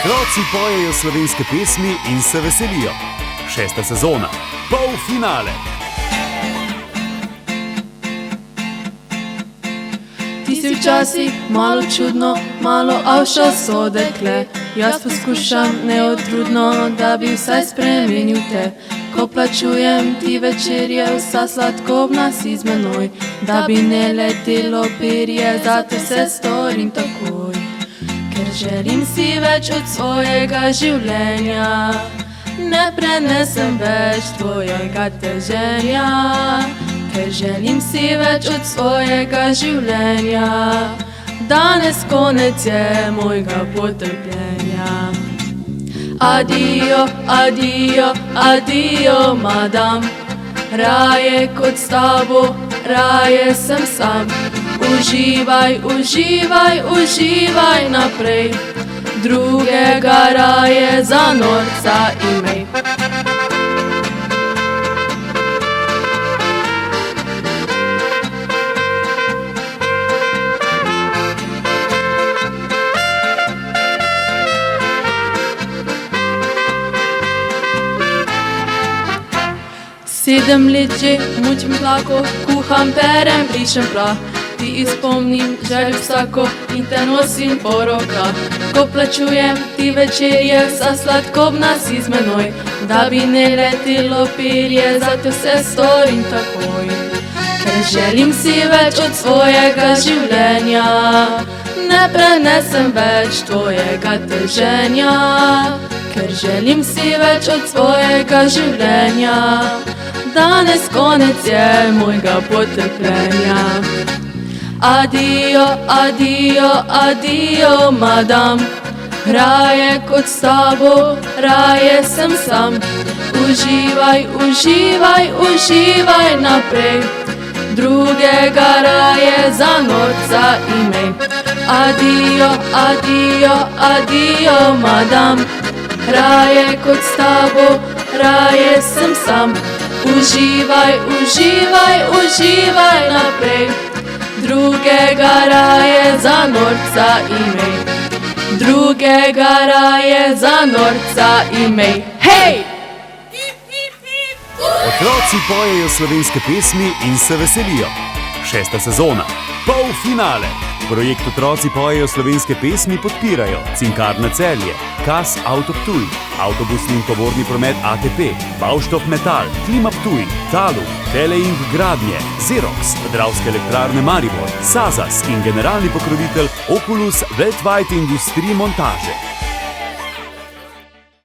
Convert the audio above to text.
Otroci pojejo slovenske pesmi in se veselijo. 6. sezona, polfinale. Ti si včasih malo čudno, malo avša so dekle. Jaz poskušam neotrudno, da bi vsaj spremenil te. Ko plačujem ti večerje, vsa sladkobna si z menoj. Da bi ne letelo perje, zate se storim takoj. Ker želim si več od svojega življenja, ne prenesem več tvojega teženja. Ker želim si več od svojega življenja, danes konec je mojega potrpljenja. Adijo, adijo, adijo, madam, raje kot s tabo, raje sem sam. Uživaj, uživaj, uživaj naprej, drugega raje za norca imej. Sedem let že mučim tlako, kuham, perem, brišem prah. Ti izpolnim željo vsako in te nosim po rokah. Ko plačujem ti večerje, vsa sladkobna si z menoj. Da bi ne letelo perje, zate vse storim takoj. Ker želim si več od svojega življenja, ne prenesem več tvojega teženja. Ker želim si več od svojega življenja, danes konec je mojega potrpljenja. Adijo, adijo, adijo, madam, raje kot s tabo, raje sem sam. Uživaj, uživaj, uživaj naprej, drugega raje za norca imej. Adijo, adijo, adijo, madam, raje kot s tabo, raje sem sam. Uživaj, uživaj, uživaj naprej, drugega raje za norca imej. Drugega raje za norca imej. Hej! Otroci pojejo slovenske pesmi in se veselijo. 6. sezona, polfinale. Projekt Otroci pojejo slovenske pesmi podpirajo Cinkarna Celje, KAS Auto Ptuj, Avtobusni in tovorni promet ATP, Baustoff Metal, Klima Ptuj, Talu, Teleing Gradnje, Xerox, Dravske elektrarne Maribor, Sazas in generalni pokrovitelj Oculus Worldwide Industrie Montage.